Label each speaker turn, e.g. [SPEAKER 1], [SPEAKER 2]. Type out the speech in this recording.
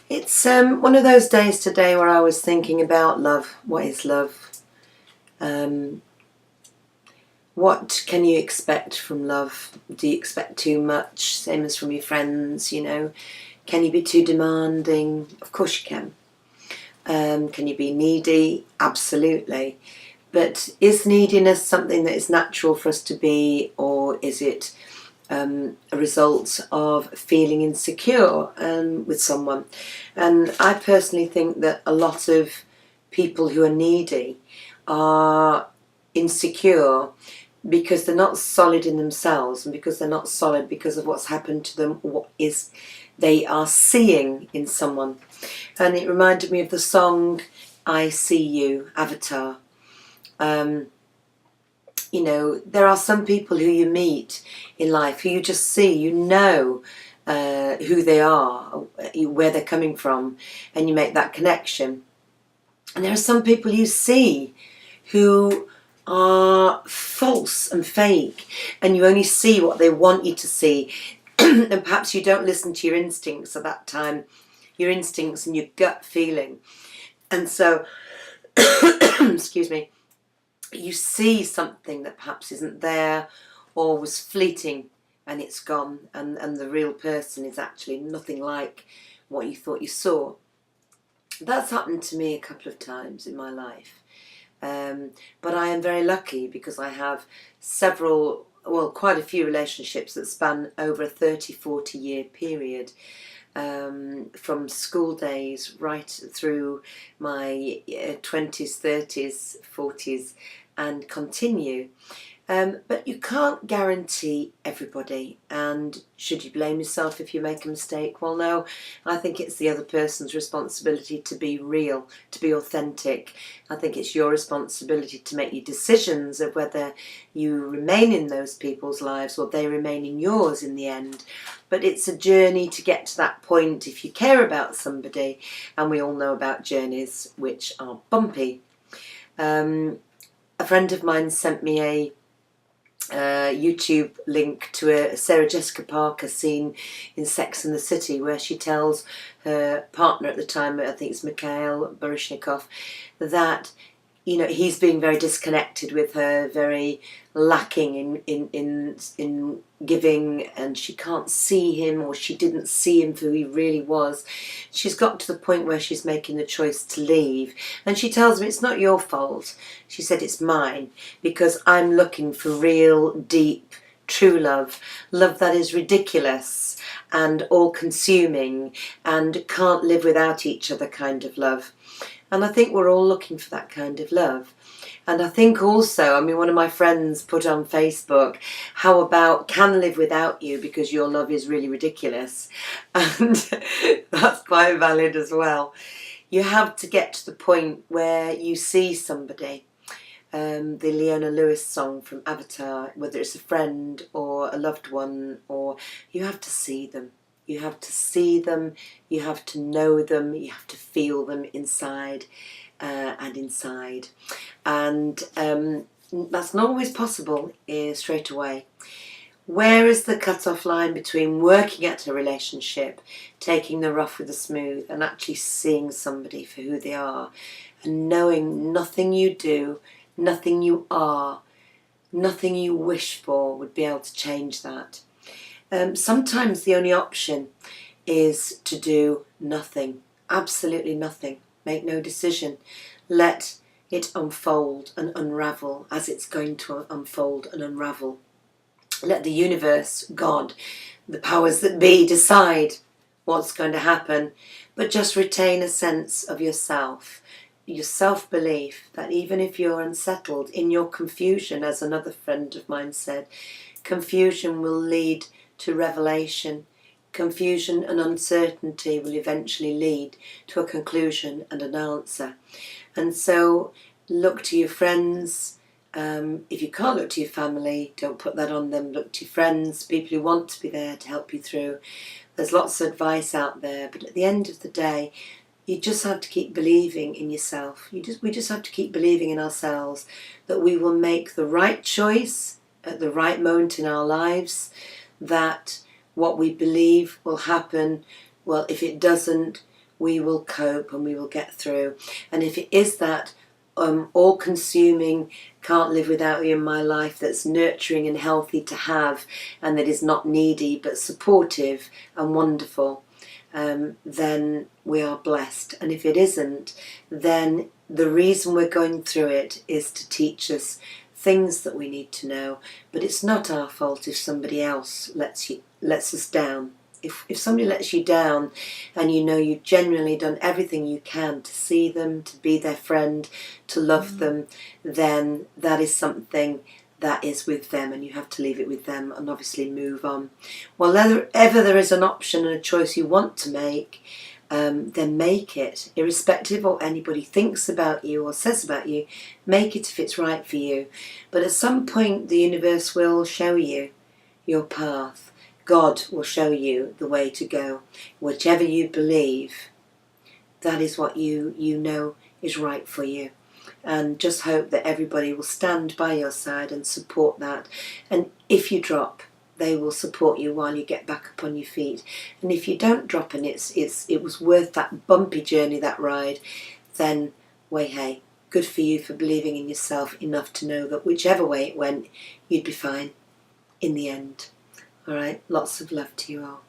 [SPEAKER 1] It's one of those days today where I was thinking about love. What is love? Um, what can you expect from love? Do you expect too much? Same as from your friends, you know. Can you be too demanding? Of course you can. Can you be needy? Absolutely. But is neediness something that is natural for us to be, or is it a result of feeling insecure with someone? And I personally think that a lot of people who are needy are insecure because they're not solid in themselves, and because they're not solid because of what's happened to them, or what is they are seeing in someone. And it reminded me of the song I See You, Avatar. Um, you know, there are some people who you meet in life who you just see, you know who they are, where they're coming from, and you make that connection. And there are some people you see who are false and fake, and you only see what they want you to see. And perhaps you don't listen to your instincts at that time, your instincts and your gut feeling. And so, excuse me, you see something that perhaps isn't there or was fleeting, and it's gone, and the real person is actually nothing like what you thought you saw. That's happened to me a couple of times in my life. But I am very lucky because I have quite a few relationships that span over a 30-40 year period, from school days right through my 20s, 30s, 40s, and continue. But you can't guarantee everybody, and should you blame yourself if you make a mistake? Well, no, I think it's the other person's responsibility to be real, to be authentic. I think it's your responsibility to make your decisions of whether you remain in those people's lives or they remain in yours in the end. But it's a journey to get to that point if you care about somebody, and we all know about journeys which are bumpy. A friend of mine sent me a YouTube link to a Sarah Jessica Parker scene in Sex and the City, where she tells her partner at the time, I think it's Mikhail Baryshnikov, that, you know, he's being very disconnected with her, very lacking in giving, and she can't see him, or she didn't see him for who he really was. She's got to the point where she's making the choice to leave, and she tells him, it's not your fault. She said, it's mine, because I'm looking for real, deep, true love, love that is ridiculous and all-consuming and can't live without each other kind of love. And I think we're all looking for that kind of love. And I think also, I mean, one of my friends put on Facebook, how about can live without you because your love is really ridiculous? And that's quite valid as well. You have to get to the point where you see somebody. The Leona Lewis song from Avatar, whether it's a friend or a loved one, or you have to see them. You have to see them, you have to know them, you have to feel them inside and inside. And that's not always possible straight away. Where is the cut-off line between working at a relationship, taking the rough with the smooth, and actually seeing somebody for who they are, and knowing nothing you do, nothing you are, nothing you wish for would be able to change that? Sometimes the only option is to do nothing, absolutely nothing. Make no decision. Let it unfold and unravel as it's going to unfold and unravel. Let the universe, God, the powers that be decide what's going to happen, but just retain a sense of yourself, your self-belief, that even if you're unsettled in your confusion, as another friend of mine said, confusion will lead to revelation. Confusion and uncertainty will eventually lead to a conclusion and an answer. And so look to your friends. If you can't look to your family, don't put that on them. Look to your friends, people who want to be there to help you through. There's lots of advice out there, but at the end of the day, you just have to keep believing in yourself. We just have to keep believing in ourselves that we will make the right choice at the right moment in our lives, that what we believe will happen, well, if it doesn't, we will cope and we will get through. And if it is that all-consuming, can't live without you in my life, that's nurturing and healthy to have, and that is not needy but supportive and wonderful, then we are blessed. And if it isn't, then the reason we're going through it is to teach us things that we need to know. But it's not our fault if somebody else lets us down. If somebody lets you down and you know you've genuinely done everything you can to see them, to be their friend, to love them, then that is something that is with them, and you have to leave it with them and obviously move on. Whenever there is an option and a choice you want to make, then make it, irrespective of what anybody thinks about you or says about you. Make it if it's right for you. But at some point the universe will show you your path. God will show you the way to go. Whichever you believe, that is what you know is right for you. And just hope that everybody will stand by your side and support that. And if you drop, they will support you while you get back up on your feet. And if you don't drop and it was worth that bumpy journey, that ride, then way hey, good for you for believing in yourself enough to know that whichever way it went, you'd be fine in the end. All right, lots of love to you all.